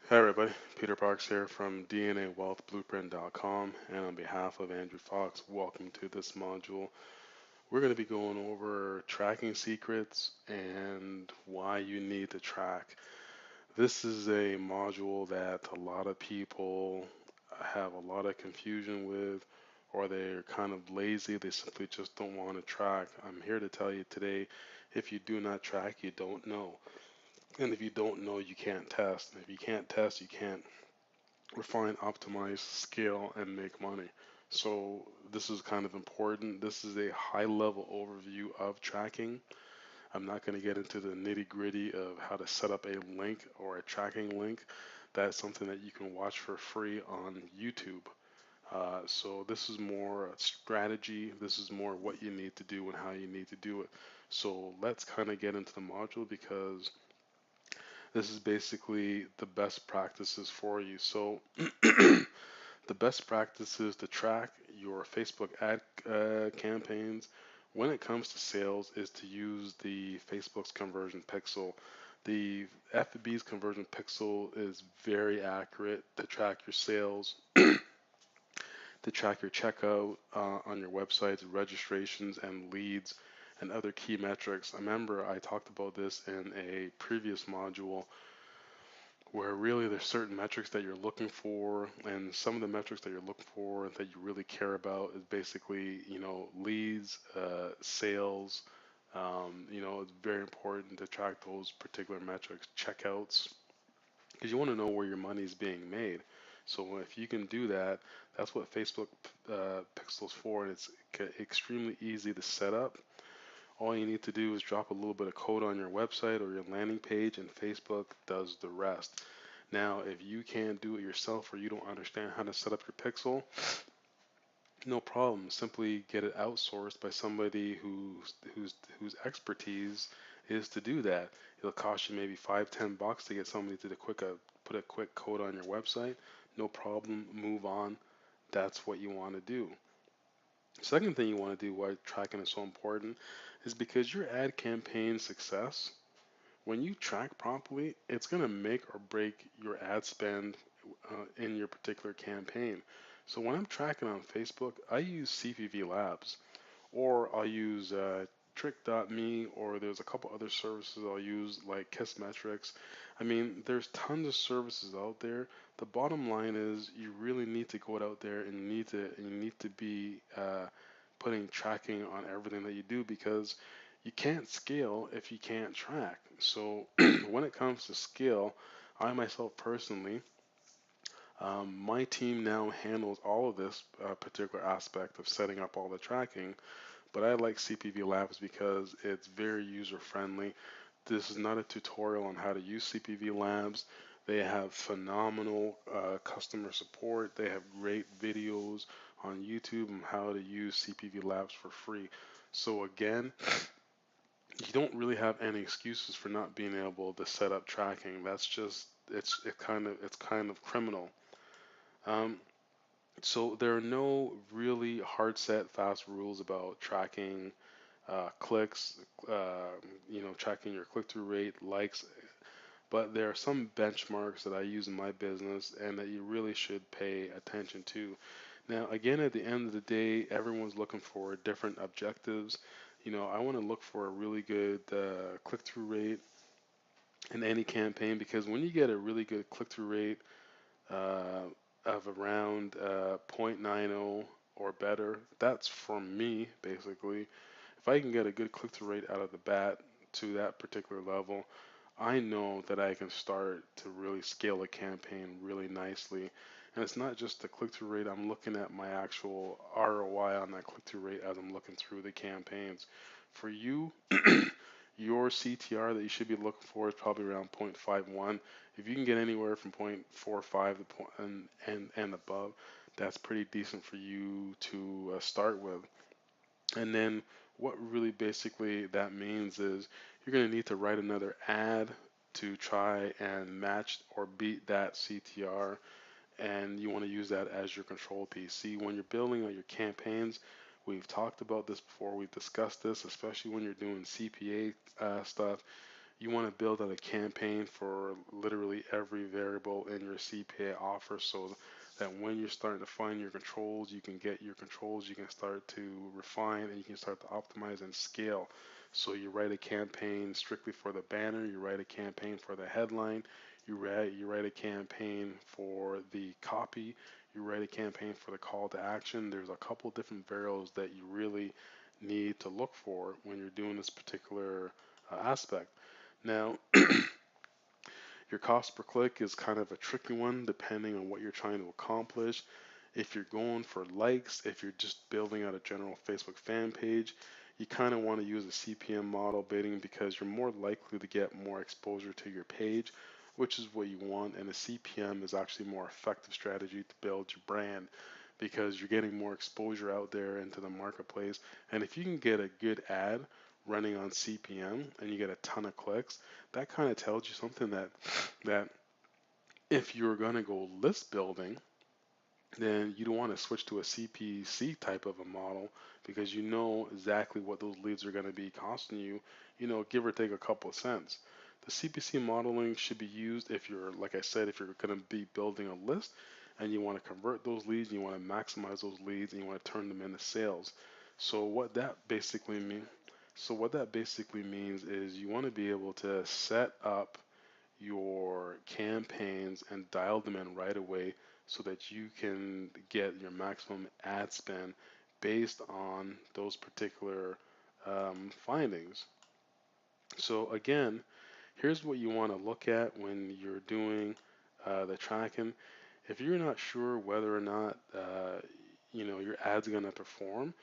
Hi everybody, Peter Parks here from DNAWealthBlueprint.com, and on behalf of Andrew Fox, welcome to this module. We're going to be going over tracking secrets and why you need to track. This is a module that a lot of people have a lot of confusion with, or they're kind of lazy, they simply just don't want to track. I'm here to tell you today, if you do not track, you don't know. And if you don't know, you can't test. And if you can't test, you can't refine, optimize, scale, and make money. So this is kind of important. This is a high level overview of tracking. I'm not going to get into the nitty gritty of how to set up a link or a tracking link. That's something that you can watch for free on YouTube. So this is more strategy. This is more what you need to do and how you need to do it. So let's kind of get into the module because this is basically the best practices for you. So the best practices to track your Facebook ad campaigns when it comes to sales is to use the Facebook's conversion pixel. The FB's conversion pixel is very accurate to track your sales, to track your checkout on your websites, registrations, and leads, and other key metrics. I remember I talked about this in a previous module where really there's certain metrics that you're looking for, and some of the metrics that you're looking for that you really care about is basically, leads, sales. It's very important to track those particular metrics, checkouts, because you want to know where your money is being made. So if you can do that, that's what Facebook Pixel's for, and it's extremely easy to set up. All you need to do is drop a little bit of code on your website or your landing page, and Facebook does the rest. Now, if you can't do it yourself or you don't understand how to set up your pixel, no problem. Simply get it outsourced by somebody whose expertise is to do that. It'll cost you maybe $5, $10 to get somebody to put a quick code on your website. No problem. Move on. That's what you want to do. Second thing you want to do why tracking is so important is because your ad campaign success, when you track properly, it's going to make or break your ad spend in your particular campaign. So when I'm tracking on Facebook, I use CPV Labs, or I'll use Trick.me, or there's a couple other services I'll use like Kissmetrics. I mean, there's tons of services out there. The bottom line is you really need to go out there and you need to be putting tracking on everything that you do because you can't scale if you can't track. So when it comes to scale, I myself personally, my team now handles all of this particular aspect of setting up all the tracking, but I like CPV Labs because it's very user friendly. This is not a tutorial on how to use CPV Labs. They have phenomenal customer support. They have great videos on YouTube on how to use CPV Labs for free. So again, you don't really have any excuses for not being able to set up tracking. That's just it's kind of criminal. Um, so there are no really hard set fast rules about tracking clicks, tracking your click-through rate, likes, but there are some benchmarks that I use in my business and that you really should pay attention to. Now, again, at the end of the day, everyone's looking for different objectives. I want to look for a really good click-through rate in any campaign because when you get a really good click-through rate uh, of around 0.90 or better, that's for me basically. If I can get a good click-through rate out of the bat to that particular level, I know that I can start to really scale a campaign really nicely. And it's not just the click-through rate, I'm looking at my actual ROI on that click-through rate as I'm looking through the campaigns. For you, your CTR that you should be looking for is probably around 0.51. If you can get anywhere from 0.45 to and above, that's pretty decent for you to start with. And then what really basically that means is you're going to need to write another ad to try and match or beat that CTR, and you want to use that as your control piece. See, when you're building out your campaigns, we've talked about this before, we've discussed this, especially when you're doing CPA stuff, You want to build out a campaign for literally every variable in your CPA offer so that when you're starting to find your controls, you can get your controls, you can start to refine, and you can start to optimize and scale. So you write a campaign strictly for the banner, you write a campaign for the headline, you write a campaign for the copy, you write a campaign for the call to action. There's a couple different variables that you really need to look for when you're doing this particular aspect. Now, your cost per click is kind of a tricky one depending on what you're trying to accomplish. If you're going for likes, if you're just building out a general Facebook fan page, you kind of want to use a CPM model bidding because you're more likely to get more exposure to your page, which is what you want. And a CPM is actually a more effective strategy to build your brand because you're getting more exposure out there into the marketplace. And if you can get a good ad running on CPM and you get a ton of clicks, that kind of tells you something that if you're going to go list building, then you don't want to switch to a CPC type of a model because you know exactly what those leads are going to be costing you, give or take a couple of cents. The CPC modeling should be used if you're, like I said, if you're going to be building a list and you want to convert those leads, you want to maximize those leads, and you want to turn them into sales. So what that basically means, is you want to be able to set up your campaigns and dial them in right away so that you can get your maximum ad spend based on those particular findings. So again, here's what you want to look at when you're doing the tracking. If you're not sure whether or not your ad's going to perform,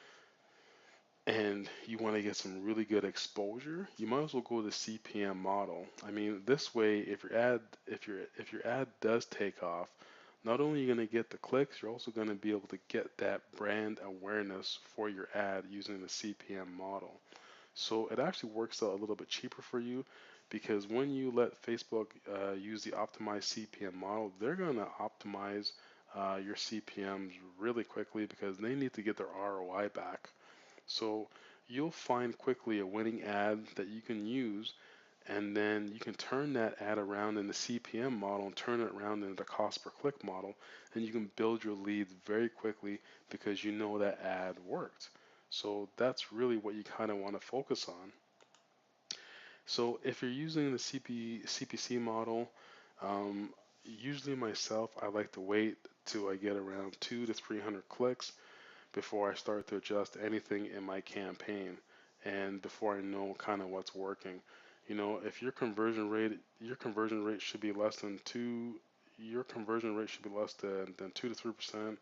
and you want to get some really good exposure, you might as well go the CPM model. I mean, this way, if your ad does take off, not only are you going to get the clicks, you're also going to be able to get that brand awareness for your ad using the CPM model. So it actually works out a little bit cheaper for you because when you let Facebook use the optimized CPM model, they're going to optimize your CPMs really quickly because they need to get their ROI back. So you'll find quickly a winning ad that you can use, and then you can turn that ad around in the CPM model and turn it around into the cost per click model, and you can build your leads very quickly because you know that ad worked. So that's really what you kind of want to focus on. So if you're using the CPC model, usually myself, I like to wait till I get around 200 to 300 clicks before I start to adjust anything in my campaign and before I know kind of what's working. If your conversion rate should be less than than 2 to 3%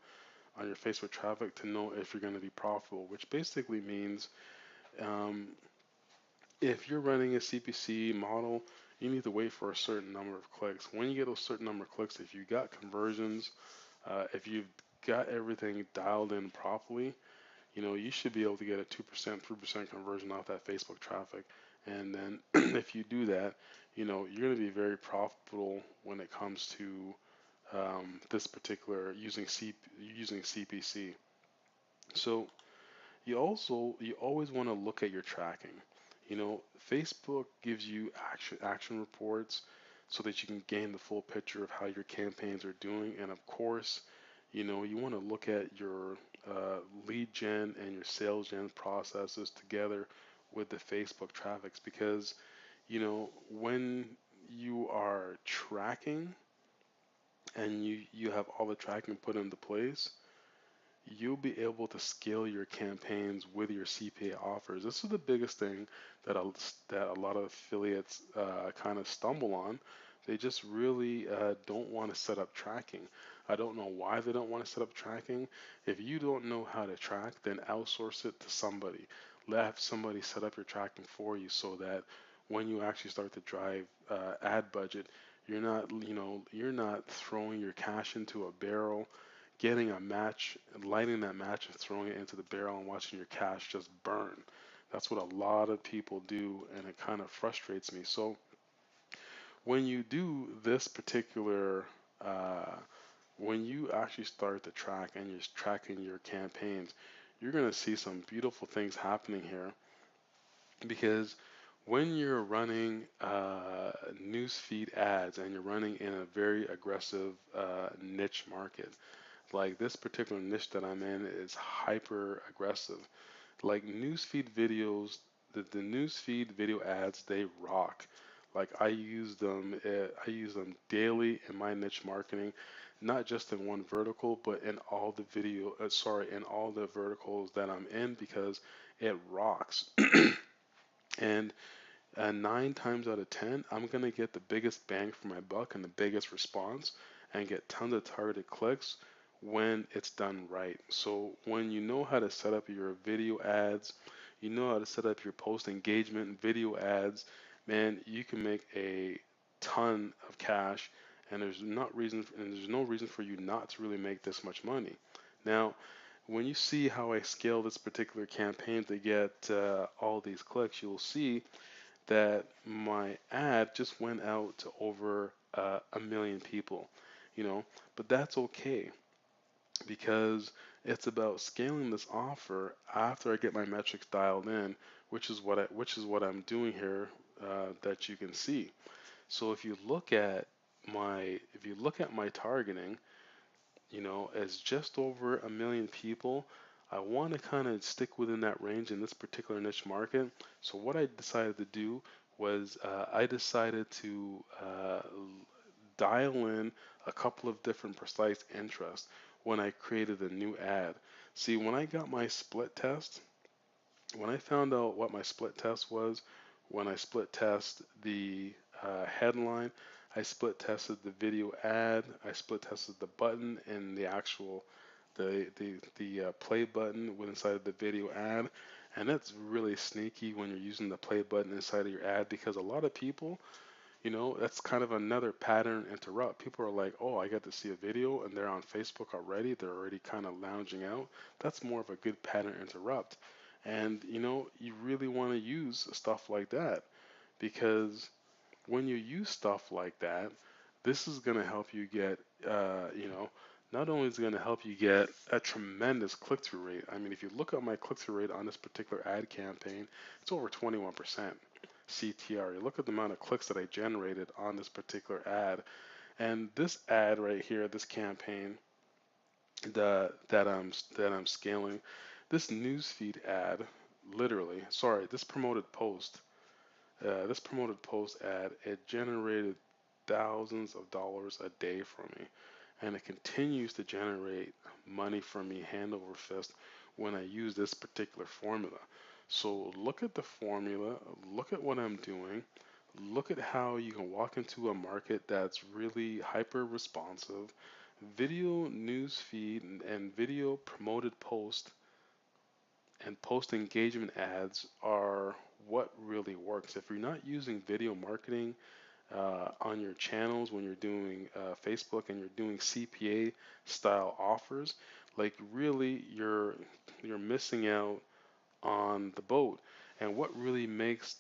on your Facebook traffic to know if you're going to be profitable, which basically means um, if you're running a CPC model, you need to wait for a certain number of clicks. When you get a certain number of clicks, if you got conversions, if you've got everything dialed in properly, you should be able to get a 2%, 3% conversion off that Facebook traffic. And then if you do that, you're going to be very profitable when it comes to this particular using CPC. So you always want to look at your tracking. Facebook gives you action reports so that you can gain the full picture of how your campaigns are doing. And of course, you want to look at your lead gen and your sales gen processes together with the Facebook traffics because, when you are tracking and you have all the tracking put into place, you'll be able to scale your campaigns with your CPA offers. This is the biggest thing that a lot of affiliates kind of stumble on. They just really don't want to set up tracking. I don't know why they don't want to set up tracking. If you don't know how to track, then outsource it to somebody. Let somebody set up your tracking for you so that when you actually start to drive ad budget, you're not throwing your cash into a barrel, getting a match, lighting that match and throwing it into the barrel and watching your cash just burn. That's what a lot of people do, and it kind of frustrates me. So when you do this particular, uh, when you actually start to track and you're tracking your campaigns, you're going to see some beautiful things happening here because When you're running newsfeed ads and you're running in a very aggressive niche market, like this particular niche that I'm in is hyper aggressive. Like newsfeed videos, the newsfeed video ads, they rock. Like I use them daily in my niche marketing, not just in one vertical, but in all the in all the verticals that I'm in because it rocks. And 9 times out of 10, I'm going to get the biggest bang for my buck and the biggest response and get tons of targeted clicks when it's done right. So, when you know how to set up your video ads, you know how to set up your post engagement video ads, man, you can make a ton of cash and there's no reason for you not to really make this much money. Now, when you see how I scale this particular campaign to get all these clicks, you'll see that my ad just went out to over 1 million people, you know, but that's okay because it's about scaling this offer after I get my metrics dialed in, which is what I'm doing here that you can see. So if you look at my targeting, as just over 1 million people, I want to kind of stick within that range in this particular niche market. So what I decided to do was I decided to dial in a couple of different precise interests when I created a new ad. See, when I got my split test, when I found out what my split test was, when I split test the headline, I split tested the video ad, I split tested the button and the actual the play button inside of the video ad, and that's really sneaky when you're using the play button inside of your ad because a lot of people, that's kind of another pattern interrupt. People are like, oh, I got to see a video and they're on Facebook already. They're already kind of lounging out. That's more of a good pattern interrupt. And, you really want to use stuff like that because when you use stuff like that, this is going to help you get, not only is it going to help you get a tremendous click-through rate. I mean, if you look at my click-through rate on this particular ad campaign, it's over 21%. CTR. You look at the amount of clicks that I generated on this particular ad, and this ad right here, this campaign that I'm scaling, this newsfeed ad, literally, sorry, this promoted post ad, it generated thousands of dollars a day for me, and it continues to generate money for me hand over fist when I use this particular formula. So look at the formula, look at what I'm doing, look at how you can walk into a market that's really hyper responsive. Video news feed and video promoted post and post engagement ads are what really works. If you're not using video marketing on your channels when you're doing Facebook and you're doing CPA style offers, like really you're missing out on the boat. And what really makes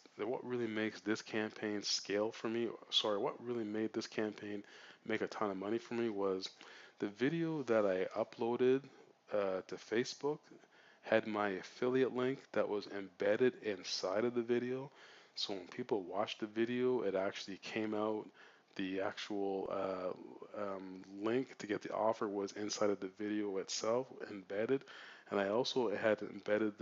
this campaign scale for me, sorry, what really made this campaign make a ton of money for me was the video that I uploaded to Facebook had my affiliate link that was embedded inside of the video. So when people watched the video, it actually came out. The actual link to get the offer was inside of the video itself, embedded. And I also had embedded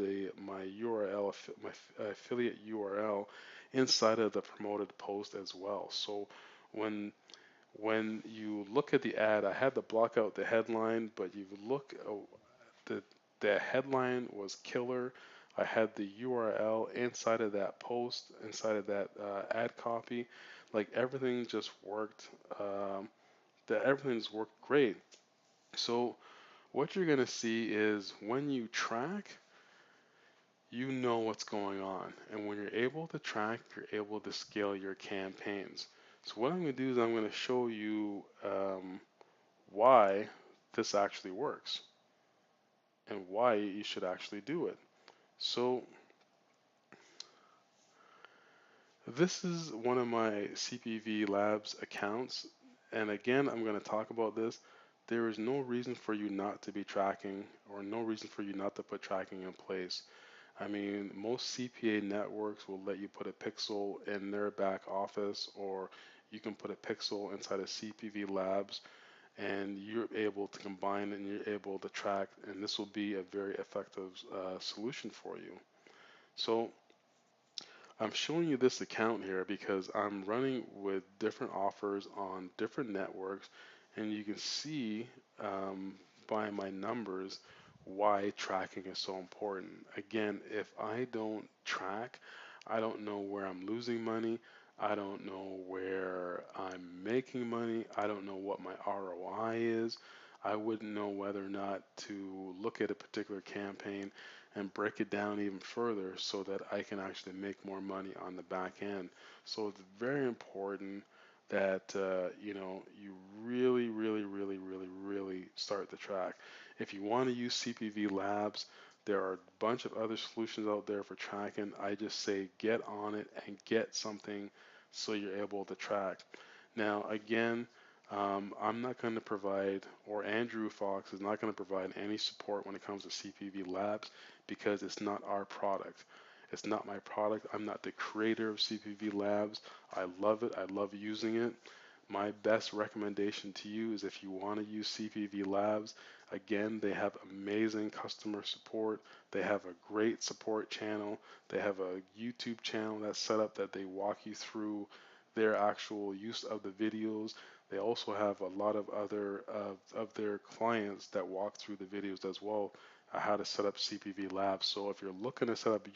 my URL, my affiliate URL, inside of the promoted post as well. So when when you look at the ad, I had to block out the headline, but you look the the headline was killer. I had the URL inside of that post, inside of that ad copy. Like everything just worked. Everything's worked great. So what you're gonna see is when you track, you know what's going on, and when you're able to track, you're able to scale your campaigns. So what I'm gonna do is I'm gonna show you why this actually works and why you should actually do it. So this is one of my CPV Labs accounts, and again, I'm going to talk about this. There is no reason for you not to be tracking, or no reason for you not to put tracking in place. I mean, most CPA networks will let you put a pixel in their back office, or you can put a pixel inside of CPV Labs, and you're able to combine and you're able to track, and this will be a very effective solution for you. So I'm showing you this account here because I'm running with different offers on different networks, and you can see um, by my numbers why tracking is so important. Again, if I don't track, I don't know where I'm losing money. I don't know where I'm making money. I don't know what my ROI is. I wouldn't know whether or not to look at a particular campaign and break it down even further so that I can actually make more money on the back end. So it's very important that you really, really, really, really, really start to track. If you want to use CPV Labs, there are a bunch of other solutions out there for tracking. I just say get on it and get something so you're able to track. Now, again, I'm not going to provide, or Andrew Fox is not going to provide any support when it comes to CPV Labs because it's not our product. It's not my product. I'm not the creator of CPV Labs. I love it. I love using it. My best recommendation to you is if you want to use CPV Labs, again, they have amazing customer support. They have a great support channel. They have a YouTube channel that's set up that they walk you through their actual use of the videos. They also have a lot of other of their clients that walk through the videos as well, how to set up CPV Labs. So if you're looking to set up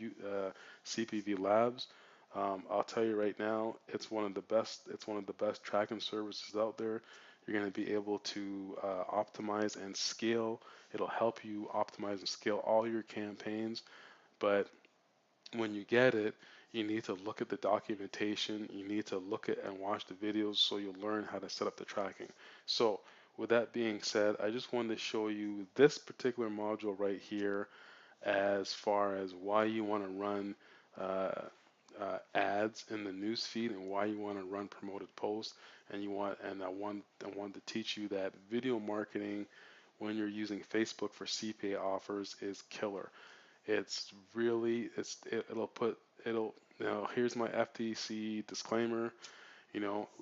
CPV Labs, I'll tell you right now, it's one of the best. It's one of the best tracking services out there. You're going to be able to optimize and scale. It'll help you optimize and scale all your campaigns. But when you get it, you need to look at the documentation. You need to look at and watch the videos so you'll learn how to set up the tracking. So with that being said, I just wanted to show you this particular module right here as far as why you want to run uh, ads in the news feed and why you want to run promoted posts. And I want to teach you that video marketing when you're using Facebook for CPA offers is killer. It's really it'll put it'll now here's my FTC disclaimer.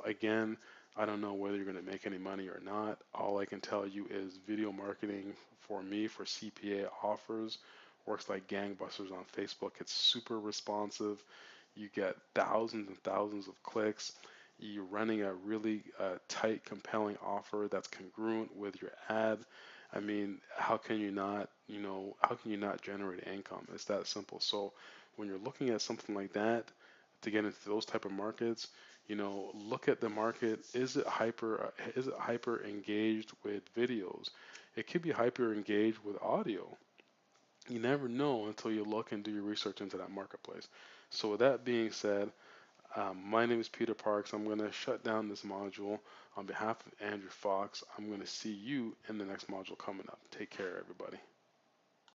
Again, I don't know whether you're going to make any money or not. All I can tell you is video marketing for me for CPA offers works like gangbusters on Facebook. It's super responsive. You get thousands and thousands of clicks. You're running a really tight, compelling offer that's congruent with your ad. I mean, how can you not generate income? It's that simple. So when you're looking at something like that to get into those type of markets, look at the market. Is it hyper engaged with videos? It could be hyper engaged with audio. You never know until you look and do your research into that marketplace. So with that being said, my name is Peter Parks. I'm going to shut down this module on behalf of Andrew Fox. I'm going to see you in the next module coming up. Take care, everybody.